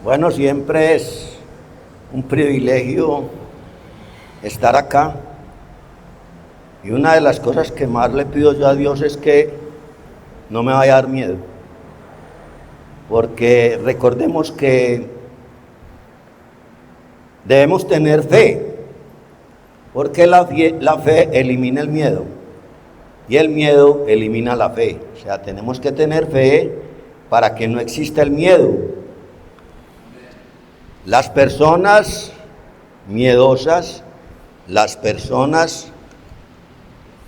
Bueno, siempre es un privilegio estar acá. Y una de las cosas que más le pido yo a Dios es que no me vaya a dar miedo. Porque recordemos que debemos tener fe. Porque la fe elimina el miedo. Y el miedo elimina la fe. O sea, tenemos que tener fe para que no exista el miedo. Las personas miedosas, las personas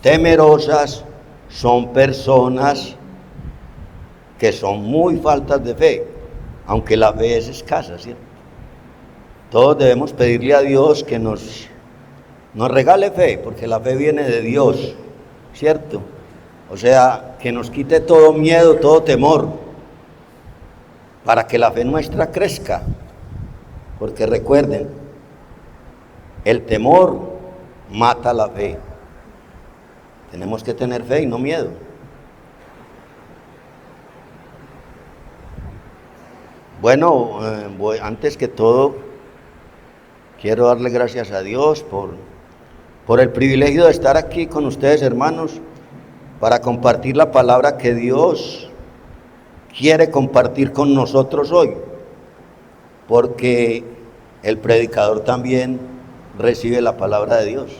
temerosas son personas que son muy faltas de fe, aunque la fe es escasa, ¿cierto? Todos debemos pedirle a Dios que nos regale fe, porque la fe viene de Dios, ¿cierto? O sea, que nos quite todo miedo, todo temor, para que la fe nuestra crezca. Porque recuerden, el temor mata la fe. Tenemos que tener fe y no miedo. Bueno, antes que todo, quiero darle gracias a Dios por el privilegio de estar aquí con ustedes, hermanos, para compartir la palabra que Dios quiere compartir con nosotros hoy. Porque el predicador también recibe la palabra de Dios.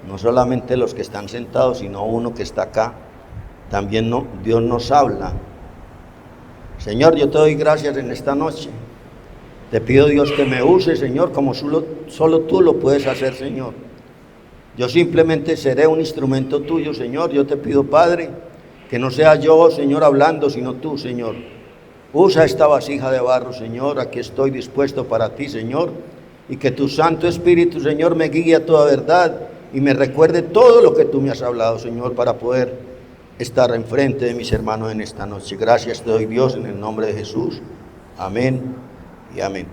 No solamente los que están sentados, sino uno que está acá. También Dios nos habla. Señor, yo te doy gracias en esta noche. Te pido, Dios, que me use, Señor, como solo tú lo puedes hacer, Señor. Yo simplemente seré un instrumento tuyo, Señor. Yo te pido, Padre, que no sea yo, Señor, hablando, sino tú, Señor. Usa esta vasija de barro, Señor, aquí estoy dispuesto para ti, Señor, y que tu Santo Espíritu, Señor, me guíe a toda verdad y me recuerde todo lo que tú me has hablado, Señor, para poder estar enfrente de mis hermanos en esta noche. Gracias te doy, Dios, en el nombre de Jesús. Amén y amén.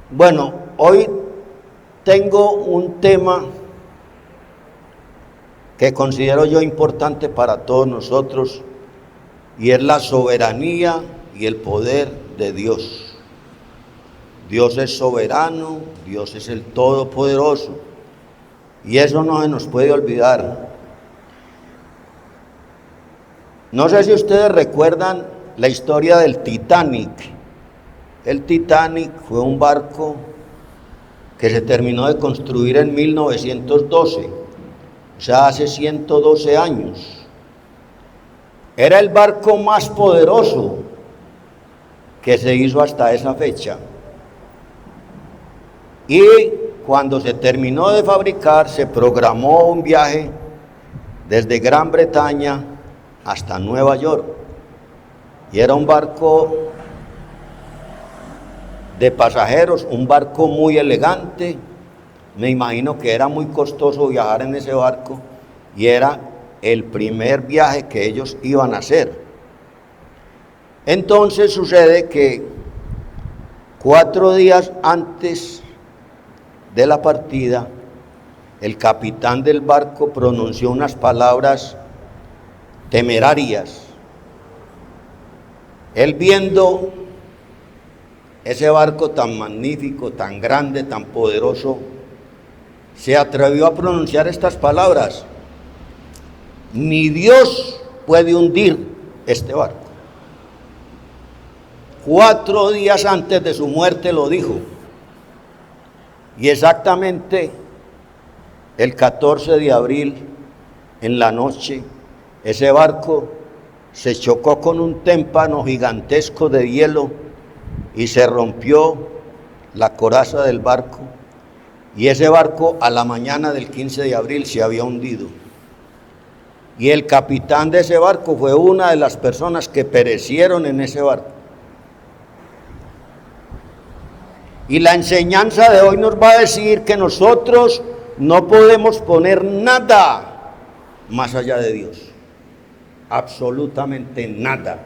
Bueno, hoy tengo un tema que considero yo importante para todos nosotros, y es la soberanía y el poder de Dios. Dios es soberano, Dios es el Todopoderoso, y eso no se nos puede olvidar. No sé si ustedes recuerdan la historia del Titanic. El Titanic fue un barco que se terminó de construir en 1912, o sea, hace 112 años. Era el barco más poderoso que se hizo hasta esa fecha. Y cuando se terminó de fabricar, se programó un viaje desde Gran Bretaña hasta Nueva York. Y era un barco de pasajeros, un barco muy elegante. Me imagino que era muy costoso viajar en ese barco, y era el primer viaje que ellos iban a hacer. Entonces sucede que 4 días antes de la partida, el capitán del barco pronunció unas palabras temerarias. Él, viendo ese barco tan magnífico, tan grande, tan poderoso, se atrevió a pronunciar estas palabras: ni Dios puede hundir este barco. 4 días antes de su muerte lo dijo. Y exactamente el 14 de abril, en la noche, ese barco se chocó con un témpano gigantesco de hielo y se rompió la coraza del barco. Y ese barco a la mañana del 15 de abril se había hundido. Y el capitán de ese barco fue una de las personas que perecieron en ese barco. Y la enseñanza de hoy nos va a decir que nosotros no podemos poner nada más allá de Dios. Absolutamente nada.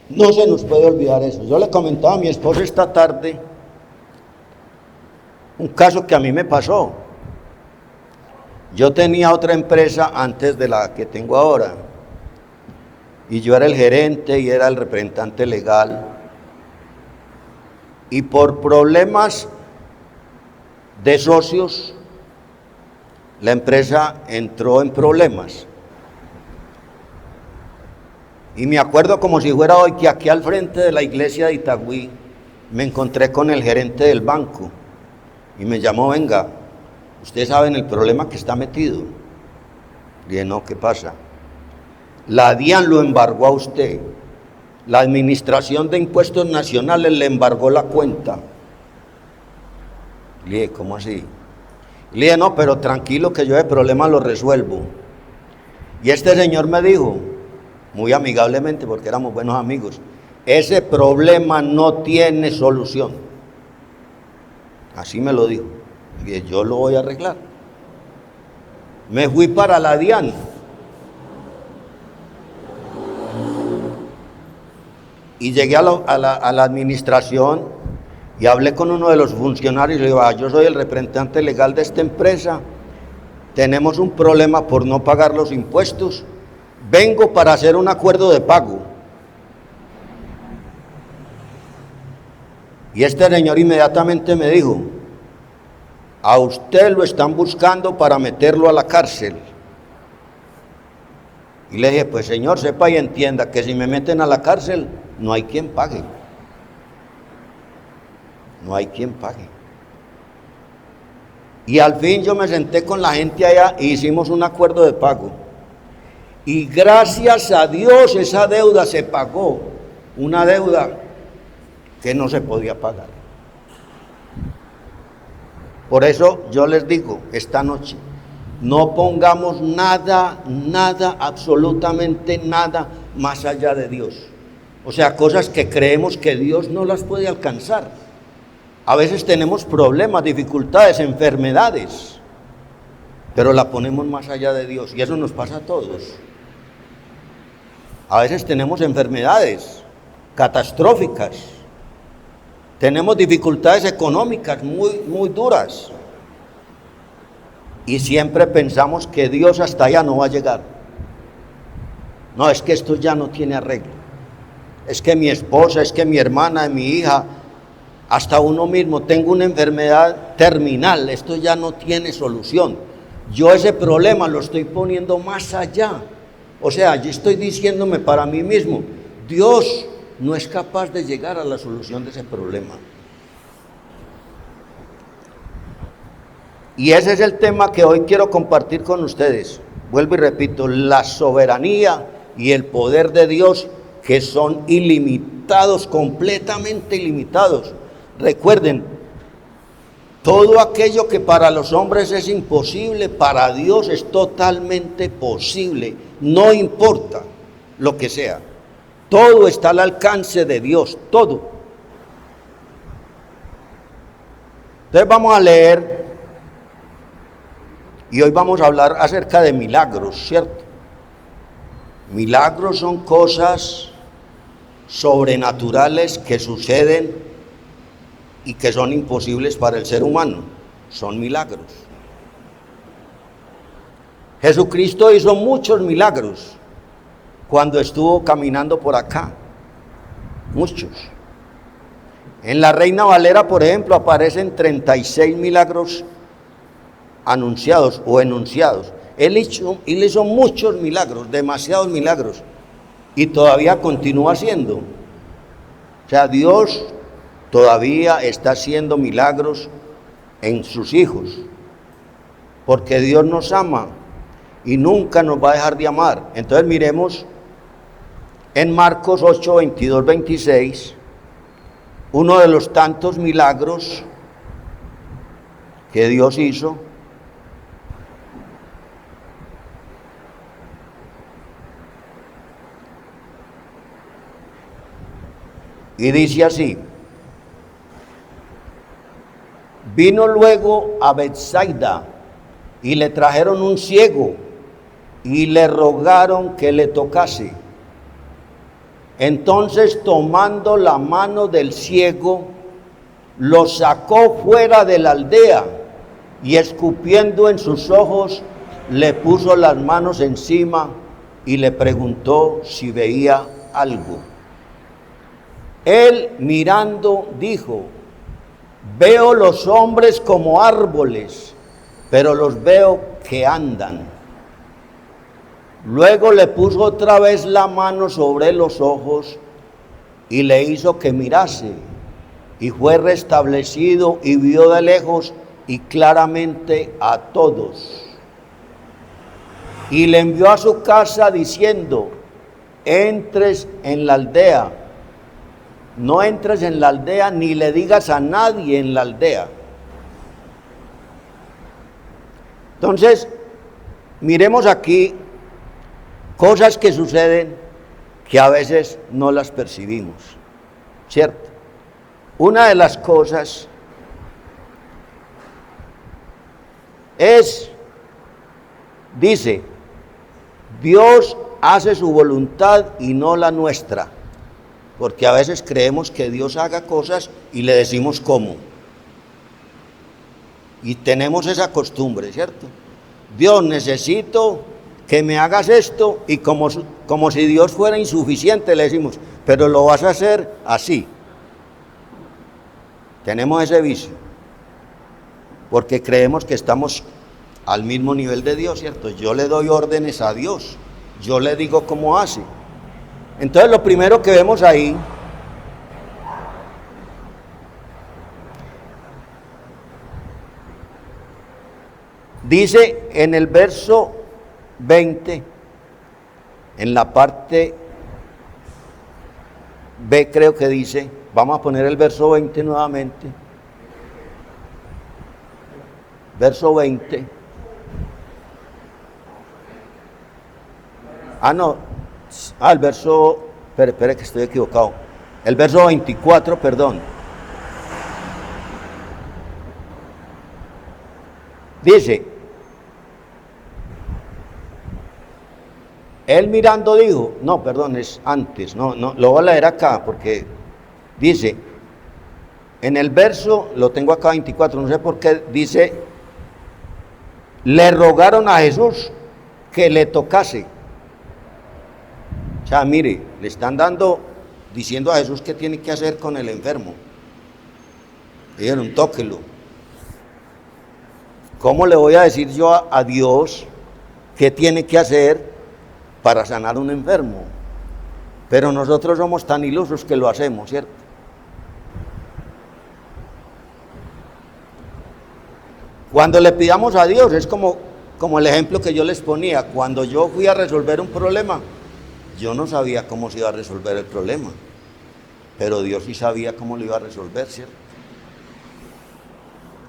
No se nos puede olvidar eso. Yo le comentaba a mi esposa esta tarde un caso que a mí me pasó. Yo tenía otra empresa antes de la que tengo ahora, y yo era el gerente y era el representante legal. Y por problemas de socios, la empresa entró en problemas. Y me acuerdo como si fuera hoy que aquí al frente de la iglesia de Itagüí me encontré con el gerente del banco y me llamó: venga, ustedes saben el problema que está metido. Le dije: no, ¿qué pasa? La DIAN lo embargó a usted. La Administración de Impuestos Nacionales le embargó la cuenta. Le dije: ¿cómo así? Le dije: no, pero tranquilo que yo ese problema lo resuelvo. Y este señor me dijo, muy amigablemente, porque éramos buenos amigos: ese problema no tiene solución. Así me lo dijo. Y dije: yo lo voy a arreglar. Me fui para la DIAN. Y llegué a la administración y hablé con uno de los funcionarios y le digo: yo soy el representante legal de esta empresa, tenemos un problema por no pagar los impuestos, vengo para hacer un acuerdo de pago. Y este señor inmediatamente me dijo: a usted lo están buscando para meterlo a la cárcel. Y le dije: pues señor, sepa y entienda que si me meten a la cárcel, no hay quien pague. No hay quien pague. Y al fin yo me senté con la gente allá e hicimos un acuerdo de pago. Y gracias a Dios esa deuda se pagó. Una deuda que no se podía pagar. Por eso yo les digo esta noche: no pongamos nada, absolutamente nada más allá de Dios. O sea, cosas que creemos que Dios no las puede alcanzar. A veces tenemos problemas, dificultades, enfermedades, pero la ponemos más allá de Dios, y eso nos pasa a todos. A veces tenemos enfermedades catastróficas, tenemos dificultades económicas muy duras, y siempre pensamos que Dios hasta allá no va a llegar. No, es que esto ya no tiene arreglo. Es que mi esposa, es que mi hermana, mi hija, hasta uno mismo, tengo una enfermedad terminal, esto ya no tiene solución. Yo ese problema lo estoy poniendo más allá. O sea, yo estoy diciéndome para mí mismo: Dios no es capaz de llegar a la solución de ese problema. Y ese es el tema que hoy quiero compartir con ustedes. Vuelvo y repito: la soberanía y el poder de Dios, que son ilimitados, completamente ilimitados. Recuerden, todo aquello que para los hombres es imposible, para Dios es totalmente posible. No importa lo que sea, todo está al alcance de Dios, todo. Entonces vamos a leer, y hoy vamos a hablar acerca de milagros, ¿cierto? Milagros son cosas sobrenaturales que suceden y que son imposibles para el ser humano. Son milagros. Jesucristo hizo muchos milagros cuando estuvo caminando por acá. Muchos. En la Reina Valera, por ejemplo, aparecen 36 milagros anunciados o enunciados. Él hizo muchos milagros, demasiados milagros, y todavía continúa haciendo. O sea, Dios todavía está haciendo milagros en sus hijos, porque Dios nos ama y nunca nos va a dejar de amar. Entonces miremos en Marcos 8, 22, 26, uno de los tantos milagros que Dios hizo. Y dice así: vino luego a Betsaida y le trajeron un ciego y le rogaron que le tocase. Entonces, tomando la mano del ciego, lo sacó fuera de la aldea y escupiendo en sus ojos, le puso las manos encima y le preguntó si veía algo. Él mirando dijo: veo los hombres como árboles, pero los veo que andan. Luego le puso otra vez la mano sobre los ojos y le hizo que mirase, y fue restablecido y vio de lejos y claramente a todos. Y le envió a su casa diciendo: entres en la aldea. No entres en la aldea ni le digas a nadie en la aldea. Entonces, miremos aquí cosas que suceden que a veces no las percibimos, ¿cierto? Una de las cosas dice, Dios hace su voluntad y no la nuestra, porque a veces creemos que Dios haga cosas y le decimos cómo. Y tenemos esa costumbre, ¿cierto? Dios, necesito que me hagas esto, y como si Dios fuera insuficiente le decimos, pero lo vas a hacer así. Tenemos ese vicio, porque creemos que estamos al mismo nivel de Dios, ¿cierto? Yo le doy órdenes a Dios, yo le digo cómo hace. Entonces lo primero que vemos ahí dice en el verso 20, en la parte B creo que dice, vamos a poner el verso 20 nuevamente, verso 20, el verso, espere que estoy equivocado, el verso 24, perdón, dice, él mirando dijo, no, perdón, es antes, no, lo voy a leer acá porque dice, en el verso, lo tengo acá 24, no sé por qué, dice, le rogaron a Jesús que le tocase. O sea, mire, le están diciendo a Jesús qué tiene que hacer con el enfermo. Le dijeron, tóquelo. ¿Cómo le voy a decir yo a Dios qué tiene que hacer para sanar a un enfermo? Pero nosotros somos tan ilusos que lo hacemos, ¿cierto? Cuando le pidamos a Dios, es como el ejemplo que yo les ponía, cuando yo fui a resolver un problema, yo no sabía cómo se iba a resolver el problema, pero Dios sí sabía cómo lo iba a resolver, ¿cierto?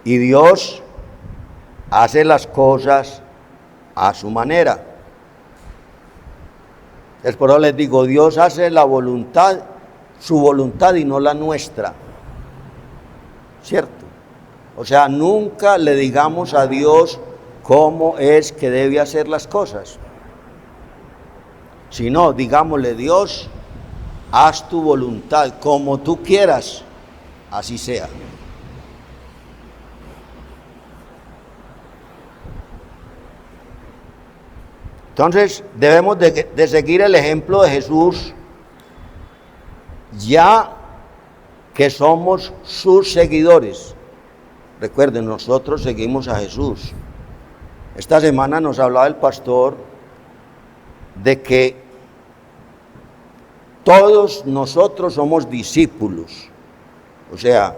Y Dios hace las cosas a su manera. Es por eso les digo, Dios hace su voluntad y no la nuestra, ¿cierto? O sea, nunca le digamos a Dios cómo es que debe hacer las cosas, sino digámosle, Dios, haz tu voluntad, como tú quieras, así sea. Entonces debemos de seguir el ejemplo de Jesús, ya que somos sus seguidores. Recuerden, nosotros seguimos a Jesús. Esta semana nos hablaba el pastor de que todos nosotros somos discípulos. O sea,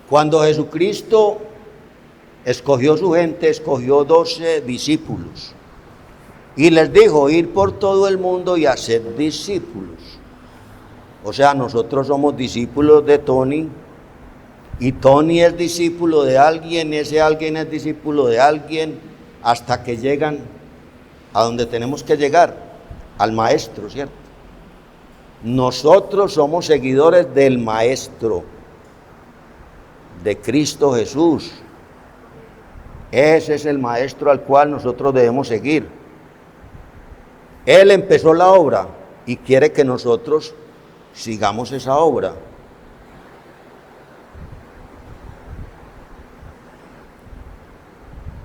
cuando Jesucristo escogió su gente, escogió 12 discípulos. Y les dijo, ir por todo el mundo y hacer discípulos. O sea, nosotros somos discípulos de Tony, y Tony es discípulo de alguien, ese alguien es discípulo de alguien, hasta que llegan a donde tenemos que llegar, al Maestro, ¿cierto? Nosotros somos seguidores del Maestro, de Cristo Jesús. Ese es el Maestro al cual nosotros debemos seguir. Él empezó la obra y quiere que nosotros sigamos esa obra.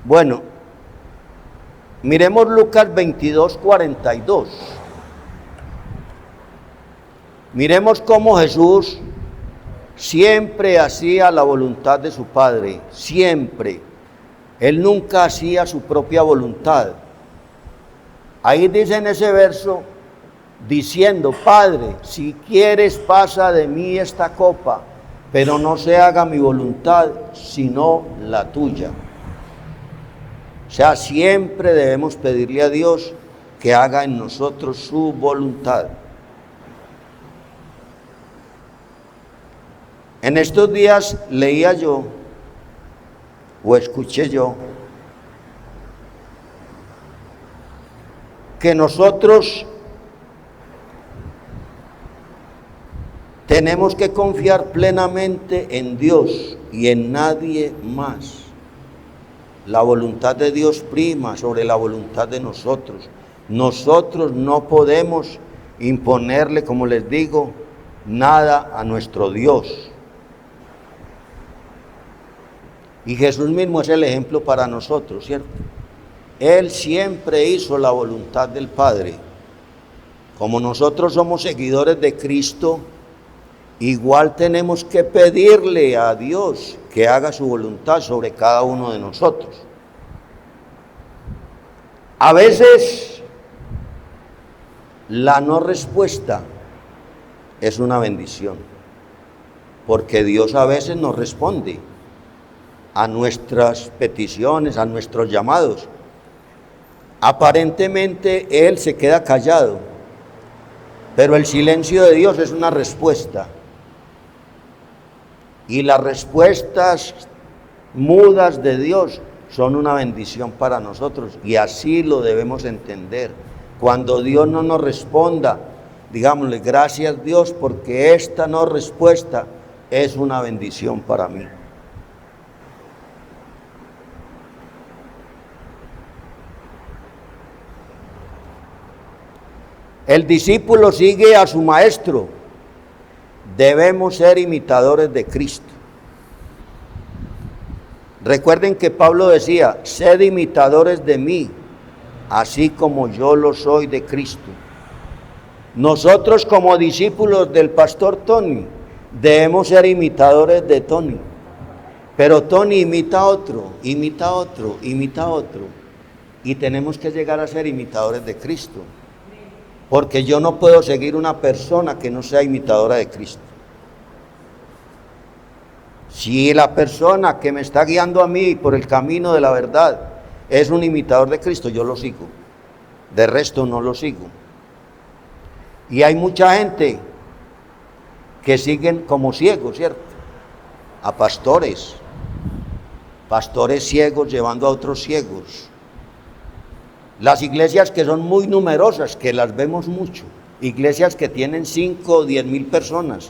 Bueno, Miremos Lucas 22, 42. Miremos cómo Jesús siempre hacía la voluntad de su Padre, siempre. Él nunca hacía su propia voluntad. Ahí dice en ese verso, diciendo, Padre, si quieres pasa de mí esta copa, pero no se haga mi voluntad, sino la tuya. O sea, siempre debemos pedirle a Dios que haga en nosotros su voluntad. En estos días leía yo, o escuché yo, que nosotros tenemos que confiar plenamente en Dios y en nadie más. La voluntad de Dios prima sobre la voluntad de nosotros. Nosotros no podemos imponerle, como les digo, nada a nuestro Dios. Y Jesús mismo es el ejemplo para nosotros, ¿cierto? Él siempre hizo la voluntad del Padre. Como nosotros somos seguidores de Cristo, igual tenemos que pedirle a Dios que haga su voluntad sobre cada uno de nosotros. A veces la no respuesta es una bendición, porque Dios a veces nos responde a nuestras peticiones, a nuestros llamados. Aparentemente Él se queda callado, pero el silencio de Dios es una respuesta. Y las respuestas mudas de Dios son una bendición para nosotros, y así lo debemos entender. Cuando Dios no nos responda, digámosle gracias Dios, porque esta no respuesta es una bendición para mí. El discípulo sigue a su maestro. Debemos ser imitadores de Cristo. Recuerden que Pablo decía, sed imitadores de mí, así como yo lo soy de Cristo. Nosotros como discípulos del pastor Tony, debemos ser imitadores de Tony. Pero Tony imita a otro, imita a otro, imita a otro. Y tenemos que llegar a ser imitadores de Cristo. Porque yo no puedo seguir una persona que no sea imitadora de Cristo. Si la persona que me está guiando a mí por el camino de la verdad es un imitador de Cristo, yo lo sigo. De resto no lo sigo. Y hay mucha gente que siguen como ciegos, ¿cierto? A pastores ciegos llevando a otros ciegos. Las iglesias que son muy numerosas, que las vemos mucho, iglesias que tienen 5 o 10 mil personas,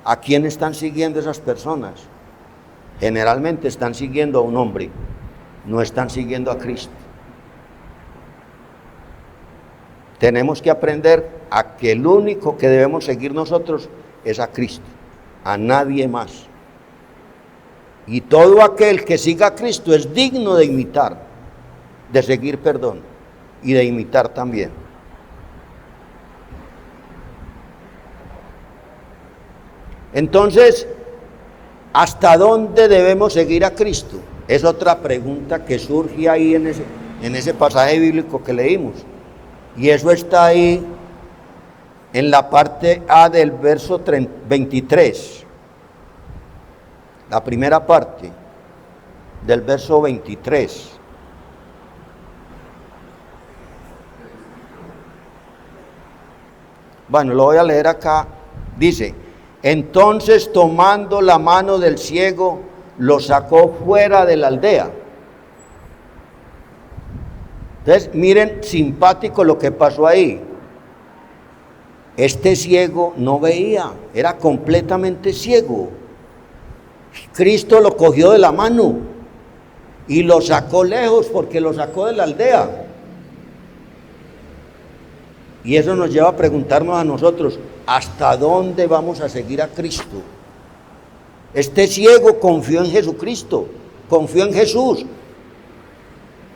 ¿a quién están siguiendo esas personas? Generalmente están siguiendo a un hombre, no están siguiendo a Cristo. Tenemos que aprender a que el único que debemos seguir nosotros es a Cristo, a nadie más. Y todo aquel que siga a Cristo es digno de imitar, de seguir, y de imitar también. Entonces, ¿hasta dónde debemos seguir a Cristo? Es otra pregunta que surge ahí en ese pasaje bíblico que leímos. Y eso está ahí en la parte A del verso 23. La primera parte del verso 23. Bueno, lo voy a leer acá. Dice, entonces tomando la mano del ciego, lo sacó fuera de la aldea. Entonces, miren, simpático lo que pasó ahí. Este ciego no veía, era completamente ciego. Cristo lo cogió de la mano y lo sacó lejos, porque lo sacó de la aldea. Y eso nos lleva a preguntarnos a nosotros, ¿hasta dónde vamos a seguir a Cristo? Este ciego confió en Jesucristo, confió en Jesús.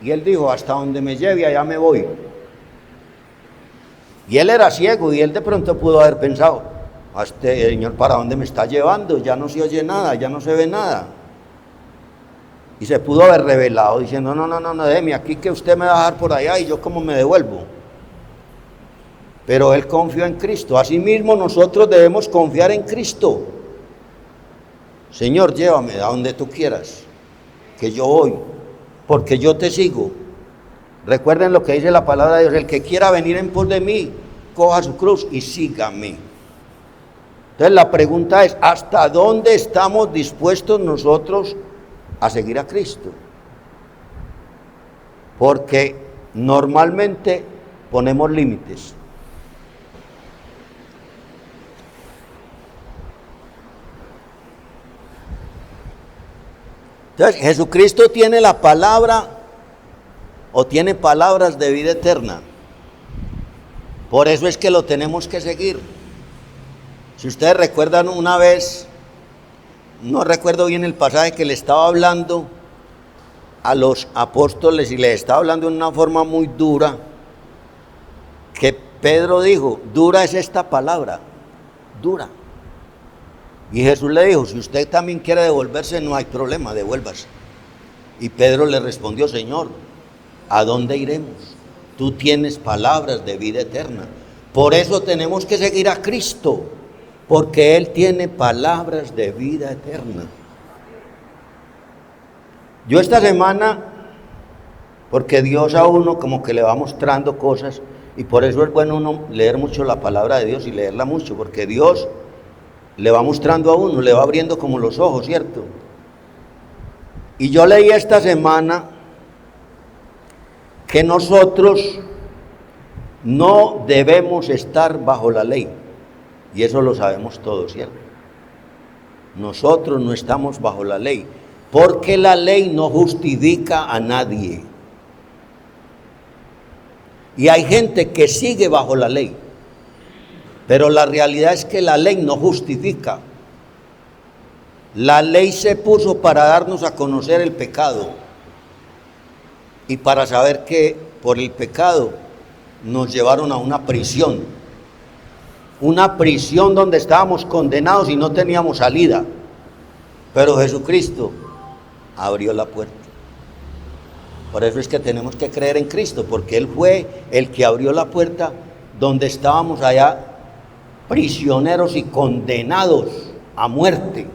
Y él dijo, hasta donde me lleve, allá me voy. Y él era ciego y él de pronto pudo haber pensado, Señor, ¿para dónde me está llevando? Ya no se oye nada, ya no se ve nada. Y se pudo haber revelado diciendo, no, déjeme aquí que usted me va a dejar por allá y yo cómo me devuelvo. Pero él confió en Cristo. Asimismo nosotros debemos confiar en Cristo. Señor, llévame a donde tú quieras, que yo voy, porque yo te sigo. Recuerden lo que dice la palabra de Dios, el que quiera venir en pos de mí, coja su cruz y sígame. Entonces la pregunta es, ¿hasta dónde estamos dispuestos nosotros a seguir a Cristo? Porque normalmente ponemos límites. Entonces, Jesucristo tiene la palabra o tiene palabras de vida eterna. Por eso es que lo tenemos que seguir. Si ustedes recuerdan una vez, no recuerdo bien el pasaje que le estaba hablando a los apóstoles y les estaba hablando de una forma muy dura, que Pedro dijo, dura es esta palabra, dura. Y Jesús le dijo, si usted también quiere devolverse, no hay problema, devuélvase. Y Pedro le respondió, Señor, ¿a dónde iremos? Tú tienes palabras de vida eterna. Por eso tenemos que seguir a Cristo, porque Él tiene palabras de vida eterna. Yo esta semana, porque Dios a uno como que le va mostrando cosas, y por eso es bueno uno leer mucho la palabra de Dios y leerla mucho, porque Dios le va mostrando a uno, le va abriendo como los ojos, ¿cierto? Y yo leí esta semana que nosotros no debemos estar bajo la ley, y eso lo sabemos todos, ¿cierto? Nosotros no estamos bajo la ley, porque la ley no justifica a nadie. Y hay gente que sigue bajo la ley, pero la realidad es que la ley no justifica. La ley se puso para darnos a conocer el pecado y para saber que por el pecado nos llevaron a una prisión donde estábamos condenados y no teníamos salida. Pero Jesucristo abrió la puerta. Por eso es que tenemos que creer en Cristo, porque Él fue el que abrió la puerta donde estábamos allá prisioneros y condenados a muerte.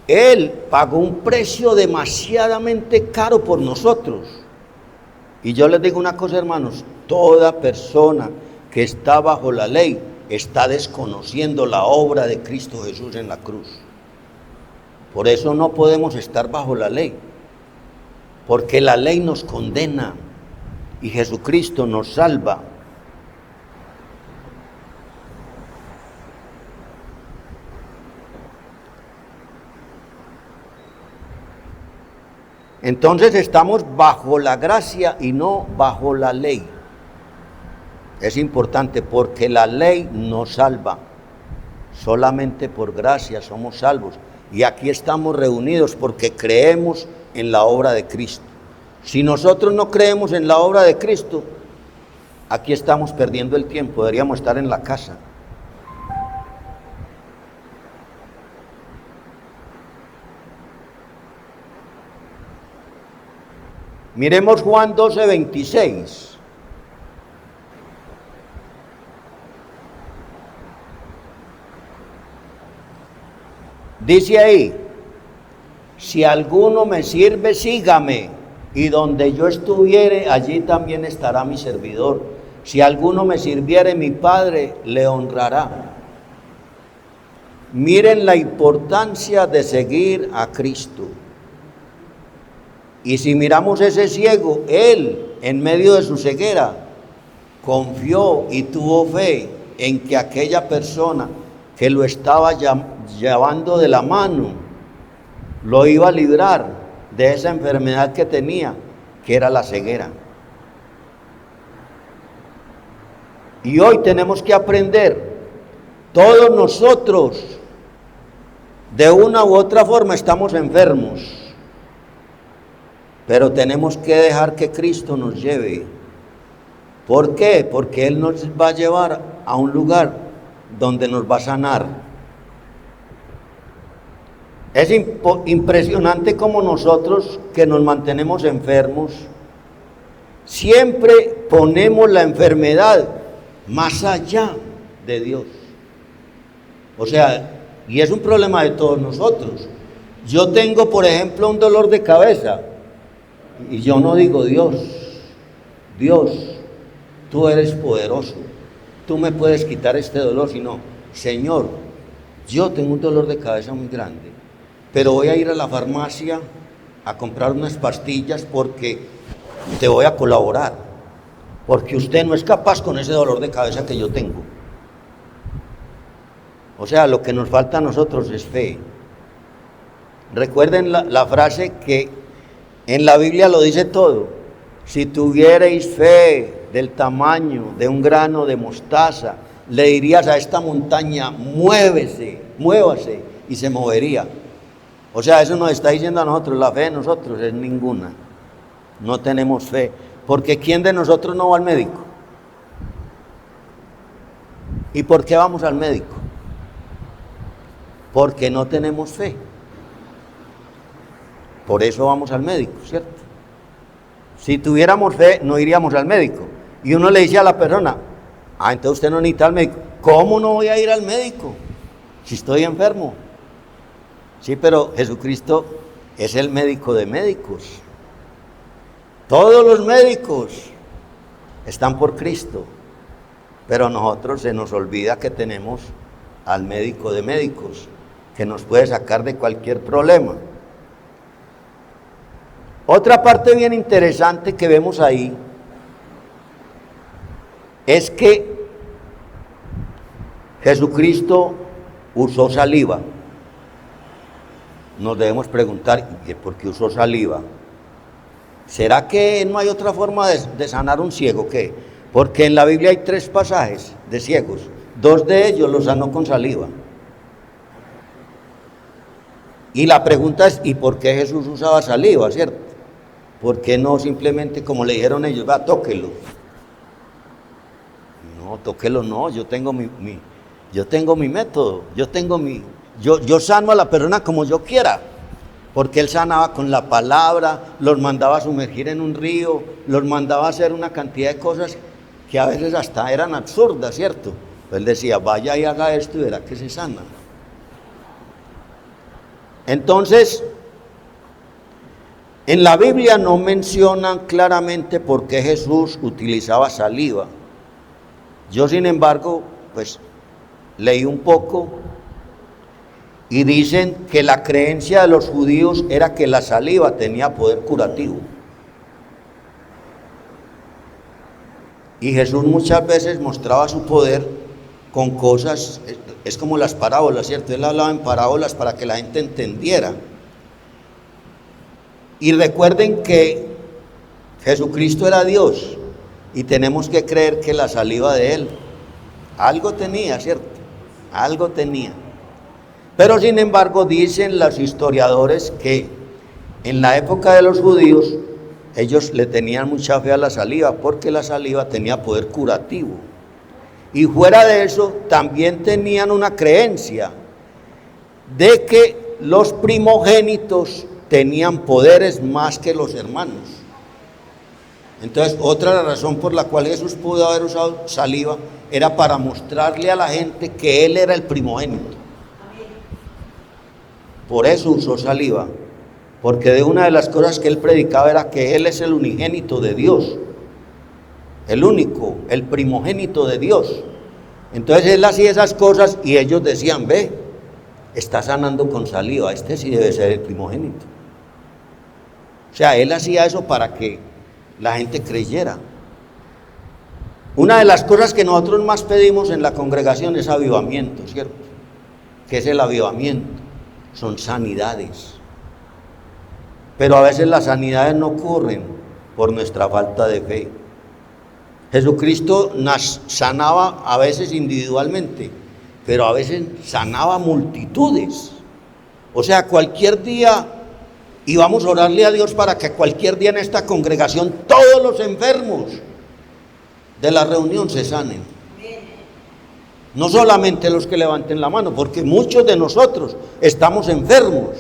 Él pagó un precio demasiadamente caro por nosotros. Y yo les digo una cosa, hermanos, toda persona que está bajo la ley está desconociendo la obra de Cristo Jesús en la cruz. Por eso no podemos estar bajo la ley, porque la ley nos condena y Jesucristo nos salva. Entonces estamos bajo la gracia y no bajo la ley. Es importante porque la ley nos salva. Solamente por gracia somos salvos. Y aquí estamos reunidos porque creemos en la obra de Cristo. Si nosotros no creemos en la obra de Cristo, aquí estamos perdiendo el tiempo, deberíamos estar en la casa. Miremos Juan 12:26. Dice ahí, si alguno me sirve, sígame, y donde yo estuviere, allí también estará mi servidor. Si alguno me sirviere, mi Padre le honrará. Miren la importancia de seguir a Cristo. Y si miramos ese ciego, él, en medio de su ceguera, confió y tuvo fe en que aquella persona que lo estaba llevando de la mano, lo iba a librar de esa enfermedad que tenía, que era la ceguera. Y hoy tenemos que aprender, todos nosotros, de una u otra forma estamos enfermos, pero tenemos que dejar que Cristo nos lleve. ¿Por qué? Porque Él nos va a llevar a un lugar donde nos va a sanar. Es impresionante como nosotros que nos mantenemos enfermos, siempre ponemos la enfermedad más allá de Dios. O sea, y es un problema de todos nosotros. Yo tengo, por ejemplo, un dolor de cabeza y yo no digo Dios, tú eres poderoso, tú me puedes quitar este dolor, sino Señor, yo tengo un dolor de cabeza muy grande, pero voy a ir a la farmacia a comprar unas pastillas porque te voy a colaborar, porque usted no es capaz con ese dolor de cabeza que yo tengo. O sea, lo que nos falta a nosotros es fe. Recuerden la frase que en la Biblia lo dice todo: si tuvierais fe del tamaño de un grano de mostaza, le dirías a esta montaña, muévase, y se movería. O sea, eso nos está diciendo a nosotros, la fe de nosotros es ninguna. No tenemos fe, porque ¿quién de nosotros no va al médico? ¿Y por qué vamos al médico? Porque no tenemos fe. Por eso vamos al médico, ¿cierto? Si tuviéramos fe, no iríamos al médico. Y uno le dice a la persona, entonces usted no necesita al médico. ¿Cómo no voy a ir al médico si estoy enfermo? Sí, pero Jesucristo es el médico de médicos. Todos los médicos están por Cristo, pero a nosotros se nos olvida que tenemos al médico de médicos, que nos puede sacar de cualquier problema. Otra parte bien interesante que vemos ahí es que Jesucristo usó saliva. Nos debemos preguntar, ¿por qué usó saliva? ¿Será que no hay otra forma de sanar un ciego? ¿Qué? Porque en la Biblia hay 3 pasajes de ciegos, 2 de ellos los sanó con saliva. Y la pregunta es, ¿y por qué Jesús usaba saliva, cierto? ¿Por qué no simplemente, como le dijeron ellos, tóquelo? No, tóquelo no, yo tengo mi método, yo sano a la persona como yo quiera, porque Él sanaba con la palabra, los mandaba a sumergir en un río, los mandaba a hacer una cantidad de cosas que a veces hasta eran absurdas, ¿cierto? Él decía, vaya y haga esto y verá que se sana. Entonces, en la Biblia no mencionan claramente por qué Jesús utilizaba saliva. Yo, sin embargo, pues leí un poco y dicen que la creencia de los judíos era que la saliva tenía poder curativo. Y Jesús muchas veces mostraba su poder con cosas, es como las parábolas, ¿cierto? Él hablaba en parábolas para que la gente entendiera. Y recuerden que Jesucristo era Dios y tenemos que creer que la saliva de Él algo tenía, ¿cierto? Algo tenía. Pero sin embargo dicen los historiadores que en la época de los judíos ellos le tenían mucha fe a la saliva porque la saliva tenía poder curativo. Y fuera de eso también tenían una creencia de que los primogénitos tenían poderes más que los hermanos. Entonces, otra razón por la cual Jesús pudo haber usado saliva era para mostrarle a la gente que Él era el primogénito. Por eso usó saliva, porque de una de las cosas que Él predicaba era que Él es el unigénito de Dios, el único, el primogénito de Dios. Entonces Él hacía esas cosas y ellos decían, ve, está sanando con saliva, este sí debe ser el primogénito. O sea, Él hacía eso para que la gente creyera. Una de las cosas que nosotros más pedimos en la congregación es avivamiento, ¿cierto? ¿Qué es el avivamiento? Son sanidades. Pero a veces las sanidades no ocurren por nuestra falta de fe. Jesucristo nos sanaba a veces individualmente, pero a veces sanaba multitudes. O sea, cualquier día Y vamos a orarle a Dios para que cualquier día en esta congregación todos los enfermos de la reunión se sanen. No solamente los que levanten la mano, porque muchos de nosotros estamos enfermos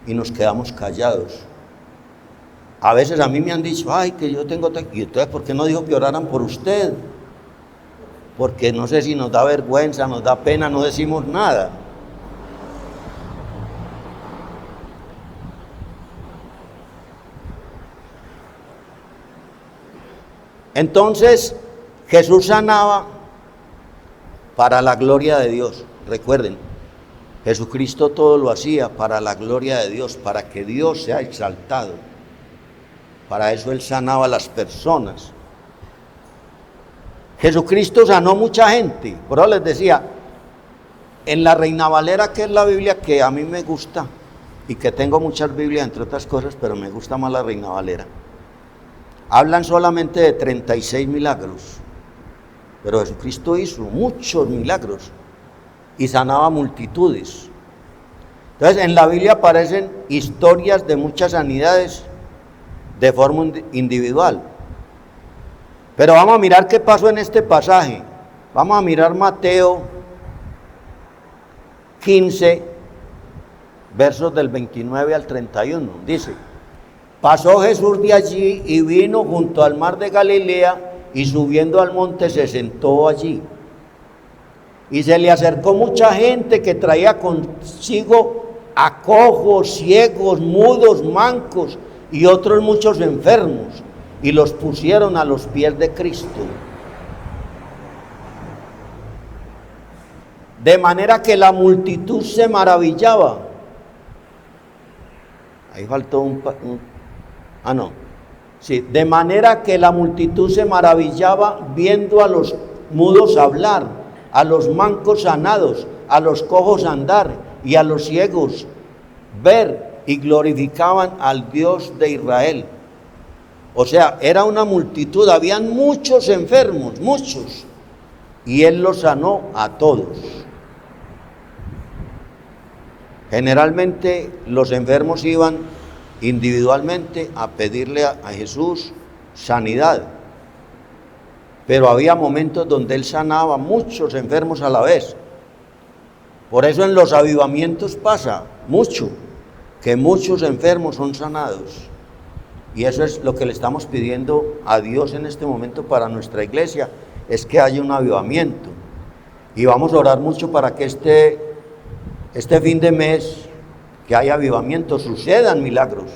y nos quedamos callados. A veces a mí me han dicho, ay, que yo tengo... Y entonces, ¿por qué no dijo que oraran por usted? Porque no sé si nos da vergüenza, nos da pena, no decimos nada. Entonces, Jesús sanaba para la gloria de Dios. Recuerden, Jesucristo todo lo hacía para la gloria de Dios, para que Dios sea exaltado. Para eso Él sanaba a las personas. Jesucristo sanó mucha gente. Por eso les decía, en la Reina Valera, que es la Biblia que a mí me gusta, y que tengo muchas Biblias, entre otras cosas, pero me gusta más la Reina Valera, hablan solamente de 36 milagros. Pero Jesucristo hizo muchos milagros y sanaba multitudes. Entonces, en la Biblia aparecen historias de muchas sanidades de forma individual. Pero vamos a mirar qué pasó en este pasaje. Vamos a mirar Mateo 15, versos del 29 al 31. Dice: pasó Jesús de allí y vino junto al mar de Galilea, y subiendo al monte se sentó allí. Y se le acercó mucha gente que traía consigo a cojos, ciegos, mudos, mancos y otros muchos enfermos, y los pusieron a los pies de Cristo. De manera que la multitud se maravillaba. Ahí faltó Sí, de manera que la multitud se maravillaba viendo a los mudos hablar, a los mancos sanados, a los cojos andar y a los ciegos ver, y glorificaban al Dios de Israel. O sea, era una multitud, habían muchos enfermos, muchos, y Él los sanó a todos. Generalmente los enfermos iban individualmente a pedirle a Jesús sanidad, pero había momentos donde Él sanaba muchos enfermos a la vez. Por eso en los avivamientos pasa mucho, que muchos enfermos son sanados, y eso es lo que le estamos pidiendo a Dios en este momento para nuestra iglesia, es que haya un avivamiento, y vamos a orar mucho para que este fin de mes, que haya avivamiento, sucedan milagros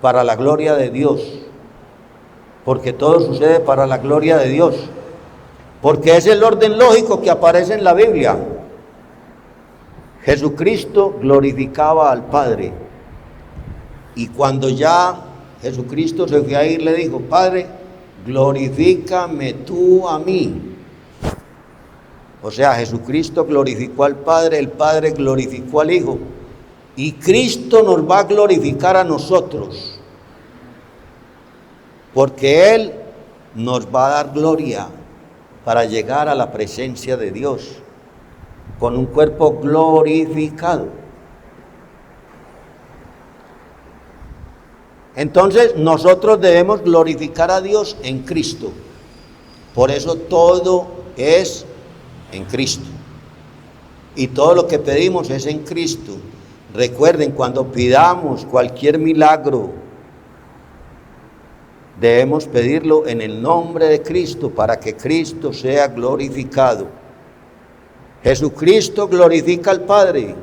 para la gloria de Dios, porque todo sucede para la gloria de Dios, porque es el orden lógico que aparece en la Biblia. Jesucristo glorificaba al Padre, y cuando ya Jesucristo se fue a ir, le dijo: Padre, glorifícame tú a mí. O sea, Jesucristo glorificó al Padre, el Padre glorificó al Hijo, y Cristo nos va a glorificar a nosotros, porque Él nos va a dar gloria para llegar a la presencia de Dios con un cuerpo glorificado. Entonces nosotros debemos glorificar a Dios en Cristo. Por eso todo es en Cristo, y todo lo que pedimos es en Cristo. Recuerden, cuando pidamos cualquier milagro, debemos pedirlo en el nombre de Cristo, para que Cristo sea glorificado. Jesucristo glorifica al Padre,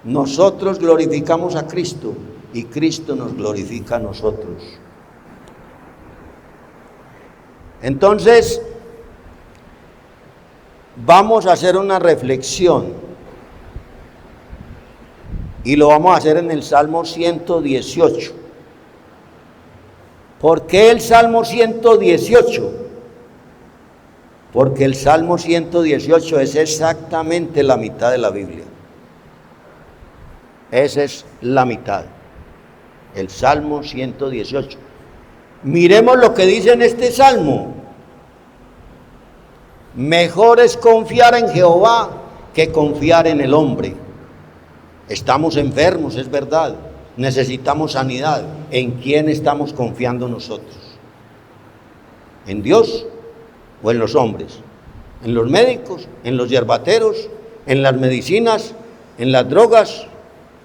nosotros glorificamos a Cristo, y Cristo nos glorifica a nosotros. Entonces, vamos a hacer una reflexión, y lo vamos a hacer en el Salmo 118. ¿Por qué el Salmo 118? Porque el Salmo 118 es exactamente la mitad de la Biblia. Esa es la mitad, el Salmo 118. Miremos lo que dice en este Salmo. Mejor es confiar en Jehová que confiar en el hombre. Estamos enfermos, es verdad. Necesitamos sanidad. ¿En quién estamos confiando nosotros? ¿En Dios o en los hombres? ¿En los médicos? ¿En los yerbateros? ¿En las medicinas? ¿En las drogas?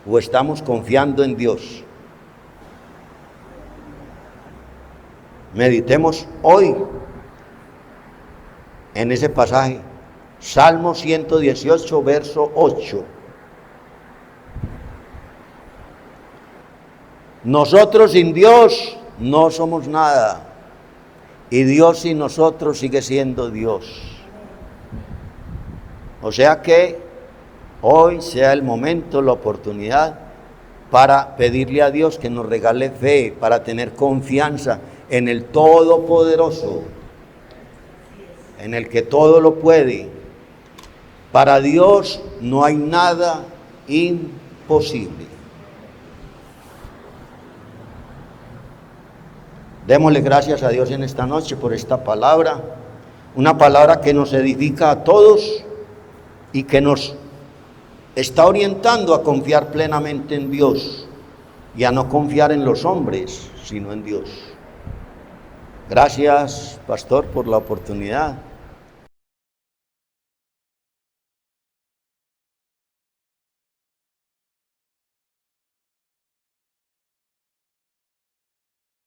¿O estamos confiando en Dios? Meditemos hoy en ese pasaje. Salmo 118, verso 8. Nosotros sin Dios no somos nada, y Dios sin nosotros sigue siendo Dios. O sea que hoy sea el momento, la oportunidad para pedirle a Dios que nos regale fe, para tener confianza en el Todopoderoso, en el que todo lo puede. Para Dios no hay nada imposible. Démosle gracias a Dios en esta noche por esta palabra, una palabra que nos edifica a todos y que nos está orientando a confiar plenamente en Dios y a no confiar en los hombres, sino en Dios. Gracias, pastor, por la oportunidad.